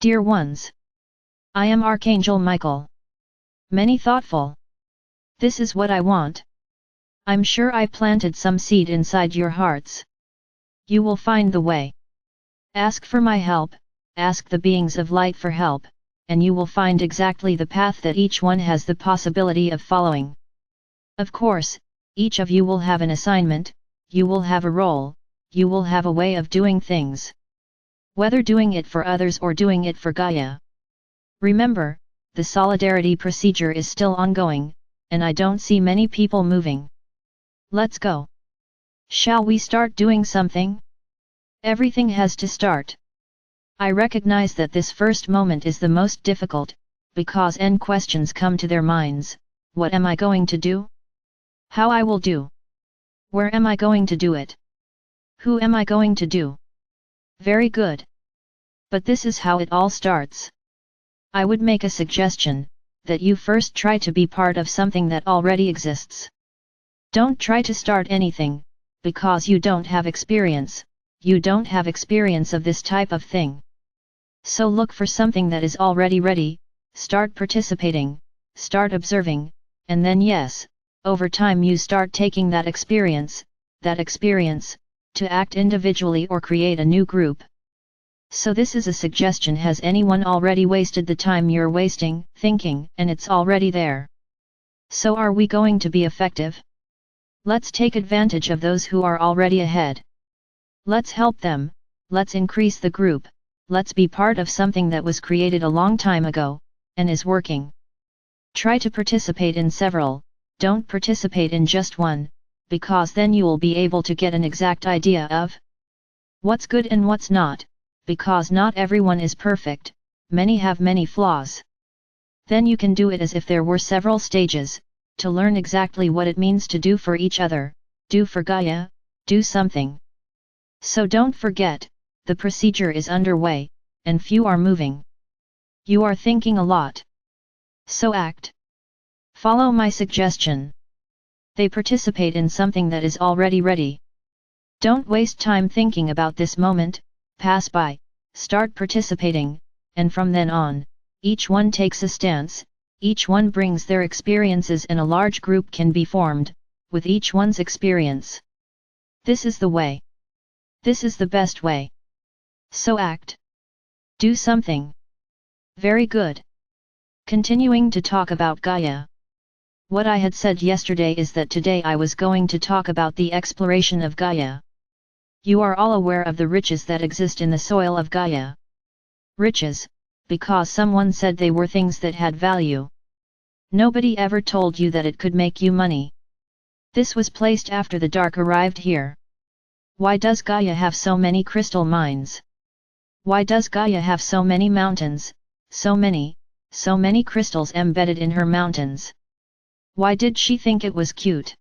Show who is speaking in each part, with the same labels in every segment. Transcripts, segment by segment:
Speaker 1: Dear ones, I am Archangel Michael. Many thoughtful. This is what I want. I'm sure I planted some seed inside your hearts. You will find the way. Ask for my help, ask the beings of light for help, and you will find exactly the path that each one has the possibility of following. Of course, each of you will have an assignment, you will have a role, you will have a way of doing things. Whether doing it for others or doing it for Gaia. Remember, the solidarity procedure is still ongoing, and I don't see many people moving. Let's go. Shall we start doing something? Everything has to start. I recognize that this first moment is the most difficult, because questions come to their minds. What am I going to do? How I will do? Where am I going to do it? Who am I going to do? Very good. But this is how it all starts. I would make a suggestion, that you first try to be part of something that already exists. Don't try to start anything, because you don't have experience, you don't have experience of this type of thing. So look for something that is already ready, start participating, start observing, and then yes, over time you start taking that experience, to act individually or create a new group. So this is a suggestion. Has anyone already wasted the time you're wasting, thinking, and it's already there? So are we going to be effective? Let's take advantage of those who are already ahead. Let's help them, let's increase the group, let's be part of something that was created a long time ago, and is working. Try to participate in several, don't participate in just one, because then you will be able to get an exact idea of what's good and what's not. Because not everyone is perfect, many have many flaws. Then you can do it as if there were several stages, to learn exactly what it means to do for each other, do for Gaia, do something. So don't forget, the procedure is underway, and few are moving. You are thinking a lot. So act. Follow my suggestion. They participate in something that is already ready. Don't waste time thinking about this moment. Pass by, start participating, and from then on, each one takes a stance, each one brings their experiences and a large group can be formed, with each one's experience. This is the way. This is the best way. So act. Do something. Very good. Continuing to talk about Gaia. What I had said yesterday is that today I was going to talk about the exploration of Gaia. You are all aware of the riches that exist in the soil of Gaia. Riches, because someone said they were things that had value. Nobody ever told you that it could make you money. This was placed after the dark arrived here. Why does Gaia have so many crystal mines? Why does Gaia have so many mountains, so many crystals embedded in her mountains? Why did she think it was cute?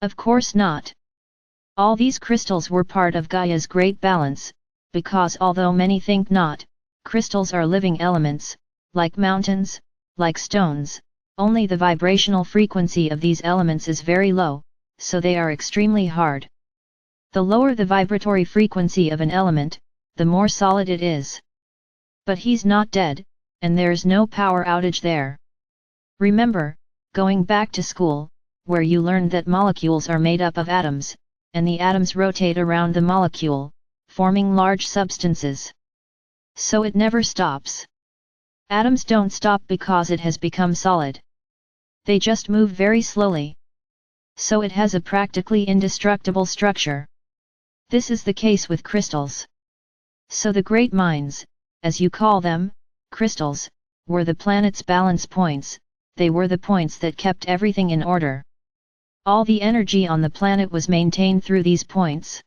Speaker 1: Of course not. All these crystals were part of Gaia's great balance, because although many think not, crystals are living elements, like mountains, like stones, only the vibrational frequency of these elements is very low, so they are extremely hard. The lower the vibratory frequency of an element, the more solid it is. But he's not dead, and there's no power outage there. Remember, going back to school, where you learned that molecules are made up of atoms, and the atoms rotate around the molecule, forming large substances. So it never stops. Atoms don't stop because it has become solid. They just move very slowly. So it has a practically indestructible structure. This is the case with crystals. So the great mines, as you call them, crystals, were the planet's balance points, they were the points that kept everything in order. All the energy on the planet was maintained through these points.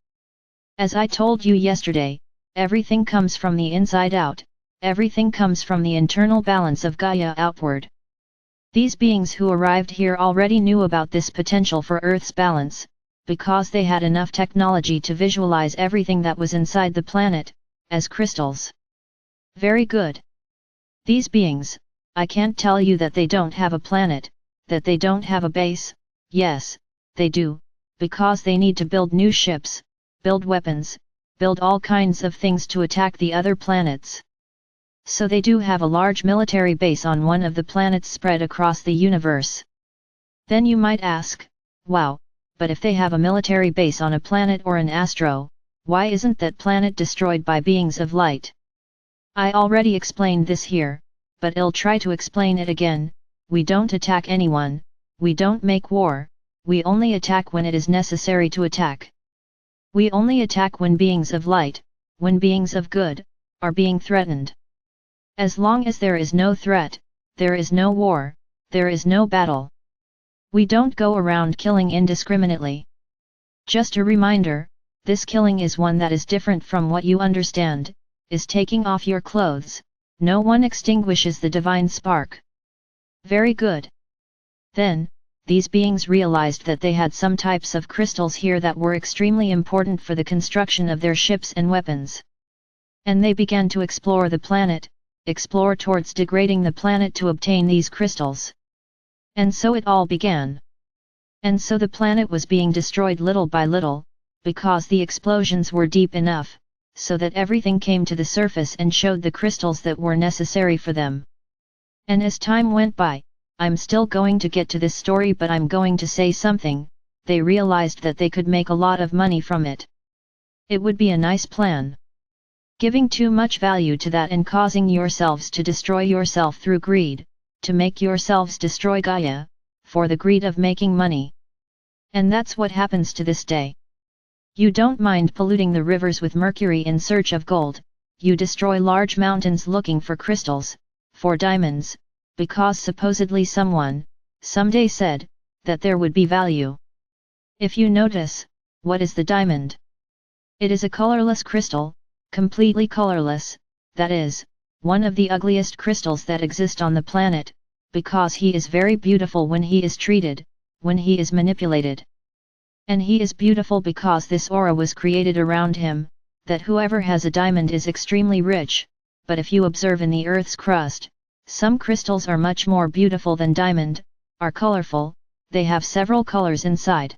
Speaker 1: As I told you yesterday, everything comes from the inside out, everything comes from the internal balance of Gaia outward. These beings who arrived here already knew about this potential for Earth's balance, because they had enough technology to visualize everything that was inside the planet, as crystals. Very good. These beings, I can't tell you that they don't have a planet, that they don't have a base. Yes, they do, because they need to build new ships, build weapons, build all kinds of things to attack the other planets. So they do have a large military base on one of the planets spread across the universe. Then you might ask, wow, but if they have a military base on a planet or an astro, why isn't that planet destroyed by beings of light? I already explained this here, but I'll try to explain it again. We don't attack anyone, we don't make war, we only attack when it is necessary to attack. We only attack when beings of light, when beings of good, are being threatened. As long as there is no threat, there is no war, there is no battle. We don't go around killing indiscriminately. Just a reminder, this killing is one that is different from what you understand, is taking off your clothes. No one extinguishes the divine spark. Very good. Then, these beings realized that they had some types of crystals here that were extremely important for the construction of their ships and weapons. And they began to explore the planet, explore towards degrading the planet to obtain these crystals. And so it all began. And so the planet was being destroyed little by little, because the explosions were deep enough, so that everything came to the surface and showed the crystals that were necessary for them. And as time went by, I'm still going to get to this story, but I'm going to say something. They realized that they could make a lot of money from it. It would be a nice plan. Giving too much value to that and causing yourselves to destroy yourself through greed, to make yourselves destroy Gaia, for the greed of making money. And that's what happens to this day. You don't mind polluting the rivers with mercury in search of gold, you destroy large mountains looking for crystals, for diamonds, because supposedly someone, someday said, that there would be value. If you notice, what is the diamond? It is a colorless crystal, completely colorless, that is, one of the ugliest crystals that exist on the planet, because he is very beautiful when he is treated, when he is manipulated. And he is beautiful because this aura was created around him, that whoever has a diamond is extremely rich, but if you observe in the Earth's crust, some crystals are much more beautiful than diamond, are colorful, they have several colors inside.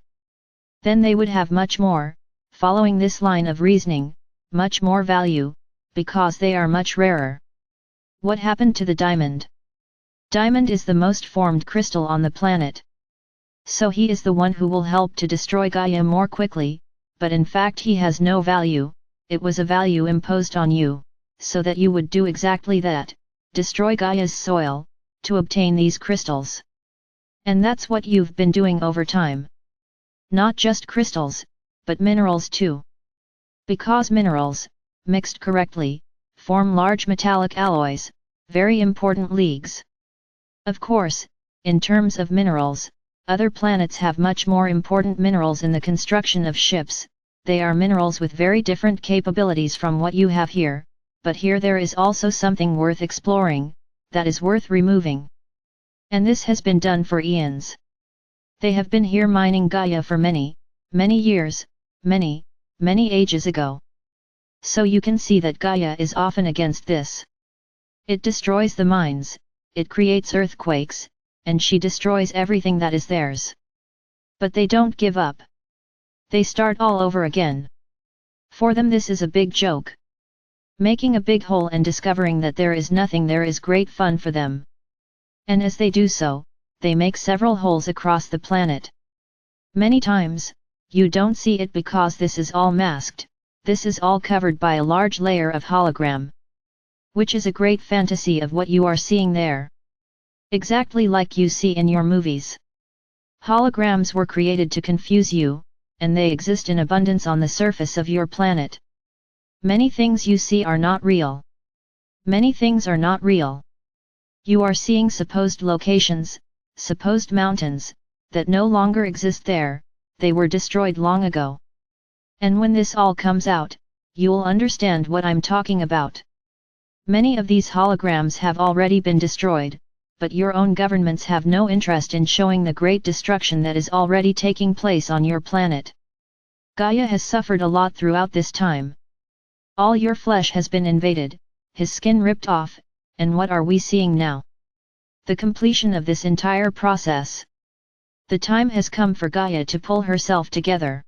Speaker 1: Then they would have much more, following this line of reasoning, much more value, because they are much rarer. What happened to the diamond? Diamond is the most formed crystal on the planet. So he is the one who will help to destroy Gaia more quickly, but in fact he has no value, it was a value imposed on you, so that you would do exactly that, destroy Gaia's soil, to obtain these crystals. And that's what you've been doing over time. Not just crystals, but minerals too. Because minerals, mixed correctly, form large metallic alloys, very important leagues. Of course, in terms of minerals, other planets have much more important minerals in the construction of ships, they are minerals with very different capabilities from what you have here, but here there is also something worth exploring, that is worth removing. And this has been done for eons. They have been here mining Gaia for many, many years, many ages ago. So you can see that Gaia is often against this. It destroys the mines, it creates earthquakes, and she destroys everything that is theirs. But they don't give up. They start all over again. For them this is a big joke. Making a big hole and discovering that there is nothing there is great fun for them. And as they do so, they make several holes across the planet. Many times, you don't see it because this is all masked, this is all covered by a large layer of hologram. Which is a great fantasy of what you are seeing there. Exactly like you see in your movies. Holograms were created to confuse you, and they exist in abundance on the surface of your planet. Many things you see are not real. Many things are not real. You are seeing supposed locations, supposed mountains, that no longer exist there, they were destroyed long ago. And when this all comes out, you'll understand what I'm talking about. Many of these holograms have already been destroyed, but your own governments have no interest in showing the great destruction that is already taking place on your planet. Gaia has suffered a lot throughout this time. All your flesh has been invaded, his skin ripped off, and what are we seeing now? The completion of this entire process. The time has come for Gaia to pull herself together.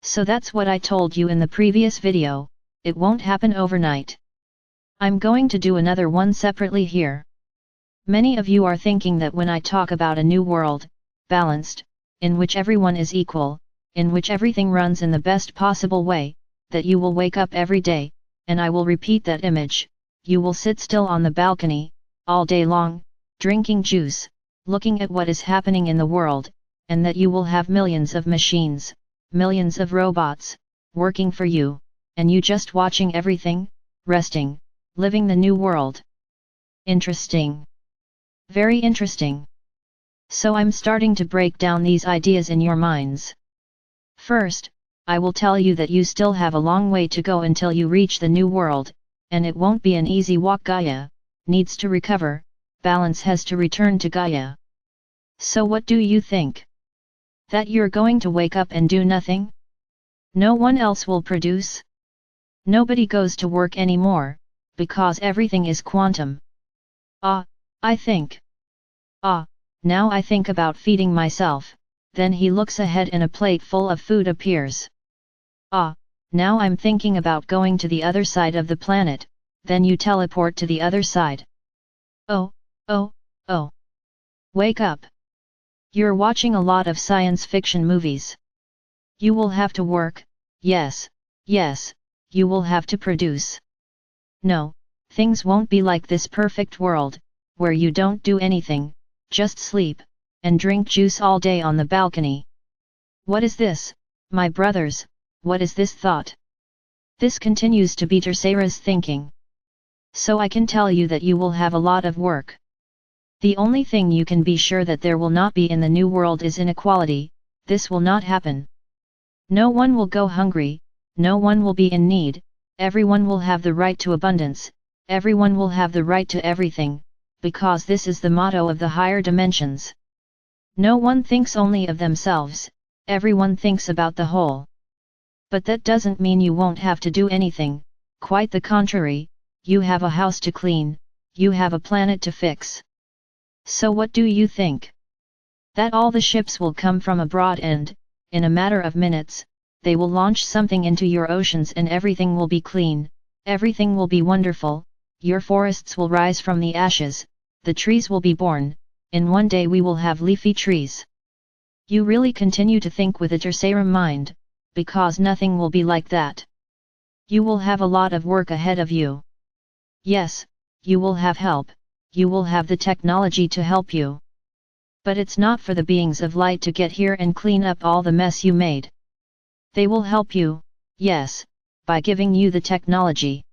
Speaker 1: So that's what I told you in the previous video, it won't happen overnight. I'm going to do another one separately here. Many of you are thinking that when I talk about a new world, balanced, in which everyone is equal, in which everything runs in the best possible way, that you will wake up every day, and I will repeat that image, you will sit still on the balcony, all day long, drinking juice, looking at what is happening in the world, and that you will have millions of machines, millions of robots, working for you, and you just watching everything, resting, living the new world. Interesting. Very interesting. So I'm starting to break down these ideas in your minds. First, I will tell you that you still have a long way to go until you reach the new world, and it won't be an easy walk. Gaia needs to recover, balance has to return to Gaia. So what do you think? That you're going to wake up and do nothing? No one else will produce? Nobody goes to work anymore, because everything is quantum. I think. Now I think about feeding myself, then he looks ahead and a plate full of food appears. Now I'm thinking about going to the other side of the planet, then you teleport to the other side. Oh. Wake up. You're watching a lot of science fiction movies. You will have to work, yes, you will have to produce. No, things won't be like this perfect world, where you don't do anything, just sleep, and drink juice all day on the balcony. What is this, my brothers, what is this thought? This continues to be Tercera's thinking. So I can tell you that you will have a lot of work. The only thing you can be sure that there will not be in the new world is inequality. This will not happen. No one will go hungry, no one will be in need, everyone will have the right to abundance, everyone will have the right to everything, because this is the motto of the higher dimensions. No one thinks only of themselves, everyone thinks about the whole. But that doesn't mean you won't have to do anything, quite the contrary, you have a house to clean, you have a planet to fix. So what do you think? That all the ships will come from abroad and, in a matter of minutes, they will launch something into your oceans and everything will be clean, everything will be wonderful, your forests will rise from the ashes, the trees will be born, in one day we will have leafy trees. You really continue to think with a Tercera mind, because nothing will be like that. You will have a lot of work ahead of you. Yes, you will have help, you will have the technology to help you. But it's not for the beings of light to get here and clean up all the mess you made. They will help you, yes, by giving you the technology.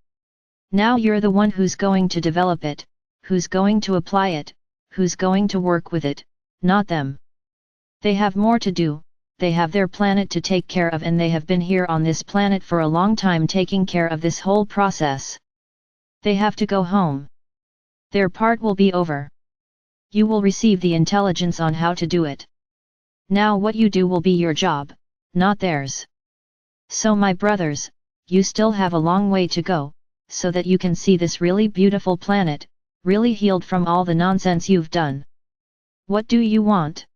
Speaker 1: Now you're the one who's going to develop it, who's going to apply it, who's going to work with it, not them. They have more to do, they have their planet to take care of and they have been here on this planet for a long time taking care of this whole process. They have to go home. Their part will be over. You will receive the intelligence on how to do it. Now what you do will be your job, not theirs. So my brothers, you still have a long way to go, so that you can see this really beautiful planet, really healed from all the nonsense you've done. What do you want?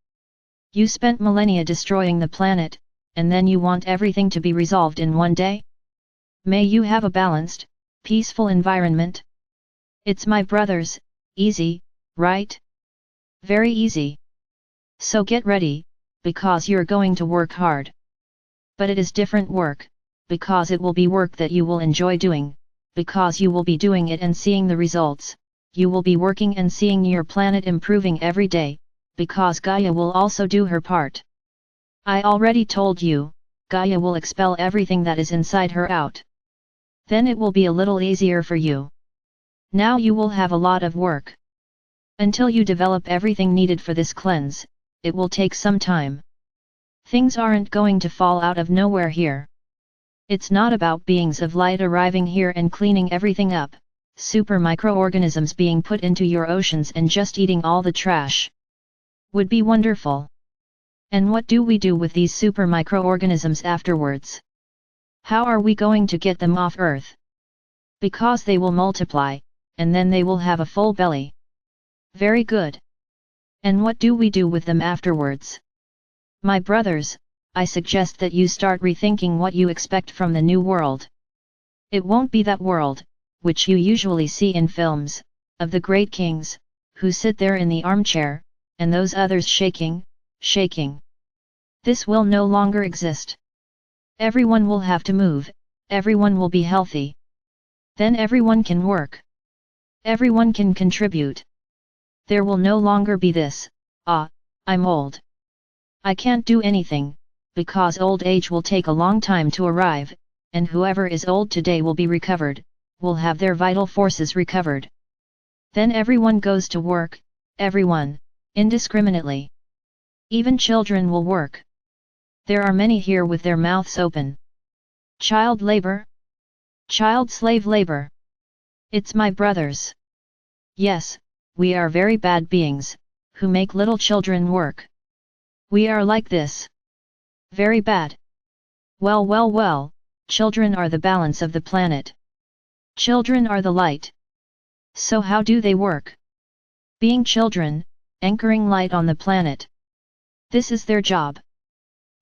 Speaker 1: You spent millennia destroying the planet, and then you want everything to be resolved in one day? May you have a balanced, peaceful environment? It's my brothers, easy, right? Very easy. So get ready, because you're going to work hard. But it is different work, because it will be work that you will enjoy doing, because you will be doing it and seeing the results, you will be working and seeing your planet improving every day, because Gaia will also do her part. I already told you, Gaia will expel everything that is inside her out. Then it will be a little easier for you. Now you will have a lot of work. Until you develop everything needed for this cleanse, it will take some time. Things aren't going to fall out of nowhere here. It's not about beings of light arriving here and cleaning everything up, super microorganisms being put into your oceans and just eating all the trash. Would be wonderful. And what do we do with these super microorganisms afterwards? How are we going to get them off Earth? Because they will multiply, and then they will have a full belly. Very good. And what do we do with them afterwards? My brothers, I suggest that you start rethinking what you expect from the new world. It won't be that world, which you usually see in films, of the great kings, who sit there in the armchair, and those others shaking. This will no longer exist. Everyone will have to move, everyone will be healthy. Then everyone can work. Everyone can contribute. There will no longer be this, I'm old. I can't do anything, because old age will take a long time to arrive, and whoever is old today will be recovered, will have their vital forces recovered. Then everyone goes to work, everyone, indiscriminately. Even children will work. There are many here with their mouths open. Child labor? Child slave labor? It's my brothers. Yes, we are very bad beings, who make little children work. We are like this. Very bad. Well, children are the balance of the planet. Children are the light. So how do they work? Being children, anchoring light on the planet. This is their job.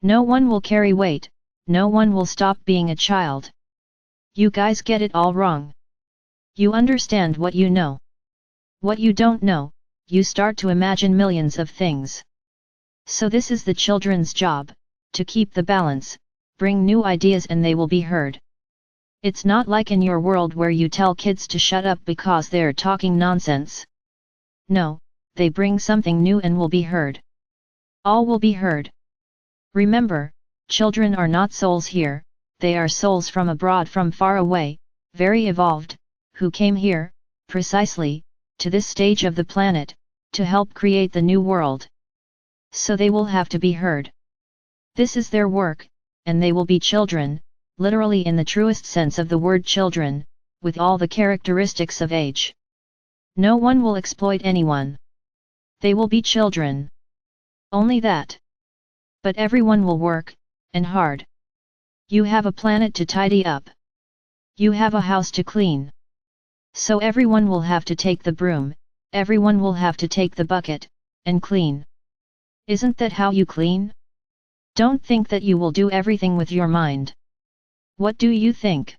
Speaker 1: No one will carry weight, no one will stop being a child. You guys get it all wrong. You understand what you know. What you don't know, you start to imagine millions of things. So this is the children's job, to keep the balance, bring new ideas and they will be heard. It's not like in your world where you tell kids to shut up because they're talking nonsense. No, they bring something new and will be heard. All will be heard. Remember, children are not souls here, they are souls from abroad, from far away, very evolved, who came here, precisely, to this stage of the planet, to help create the new world. So they will have to be heard. This is their work, and they will be children, literally in the truest sense of the word children, with all the characteristics of age. No one will exploit anyone. They will be children. Only that. But everyone will work, and hard. You have a planet to tidy up. You have a house to clean. So everyone will have to take the broom, everyone will have to take the bucket, and clean. Isn't that how you clean? Don't think that you will do everything with your mind. What do you think?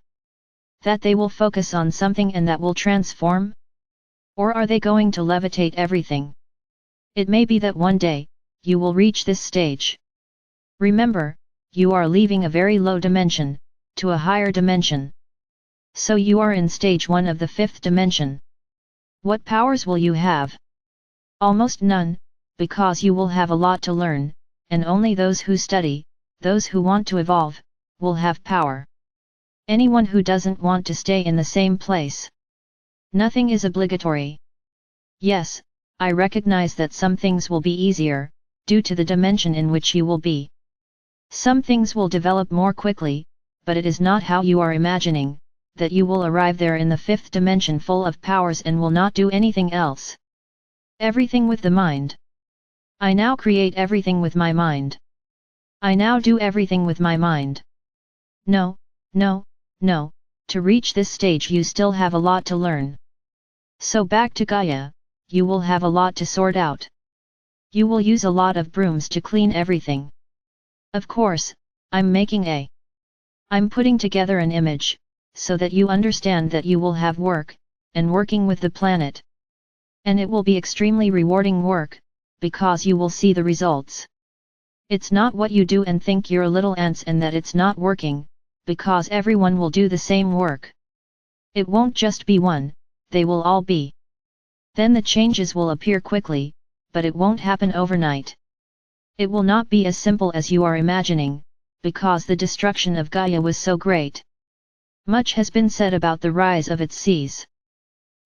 Speaker 1: That they will focus on something and that will transform? Or are they going to levitate everything? It may be that one day, you will reach this stage. Remember, you are leaving a very low dimension, to a higher dimension. So you are in stage 1 of the 5th dimension. What powers will you have? Almost none, because you will have a lot to learn, and only those who study, those who want to evolve, will have power. Anyone who doesn't want to stay in the same place. Nothing is obligatory. Yes, I recognize that some things will be easier, due to the dimension in which you will be. Some things will develop more quickly, but it is not how you are imagining, that you will arrive there in the 5th dimension full of powers and will not do anything else. Everything with the mind. I now create everything with my mind. I now do everything with my mind. No, to reach this stage you still have a lot to learn. So back to Gaia, you will have a lot to sort out. You will use a lot of brooms to clean everything. Of course, I'm putting together an image, so that you understand that you will have work, and working with the planet. And it will be extremely rewarding work, because you will see the results. It's not what you do and think you're little ants and that it's not working, because everyone will do the same work. It won't just be one, they will all be. Then the changes will appear quickly, but it won't happen overnight. It will not be as simple as you are imagining, because the destruction of Gaia was so great. Much has been said about the rise of its seas.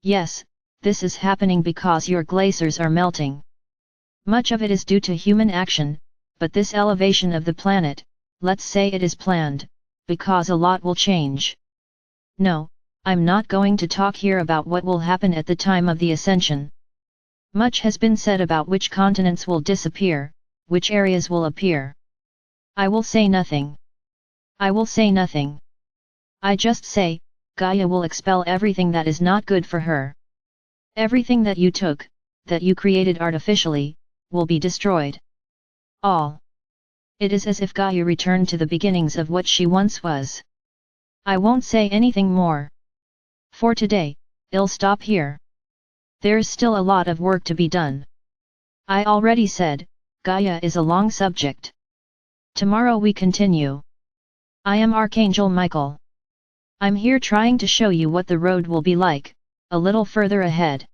Speaker 1: Yes, this is happening because your glaciers are melting. Much of it is due to human action, but this elevation of the planet, let's say it is planned, because a lot will change. No, I'm not going to talk here about what will happen at the time of the ascension. Much has been said about which continents will disappear, which areas will appear. I will say nothing. I will say nothing. I just say, Gaia will expel everything that is not good for her. Everything that you took, that you created artificially, will be destroyed. All. It is as if Gaia returned to the beginnings of what she once was. I won't say anything more. For today, I'll stop here. There's still a lot of work to be done. I already said, Gaia is a long subject. Tomorrow we continue. I am Archangel Michael. I'm here trying to show you what the road will be like, a little further ahead.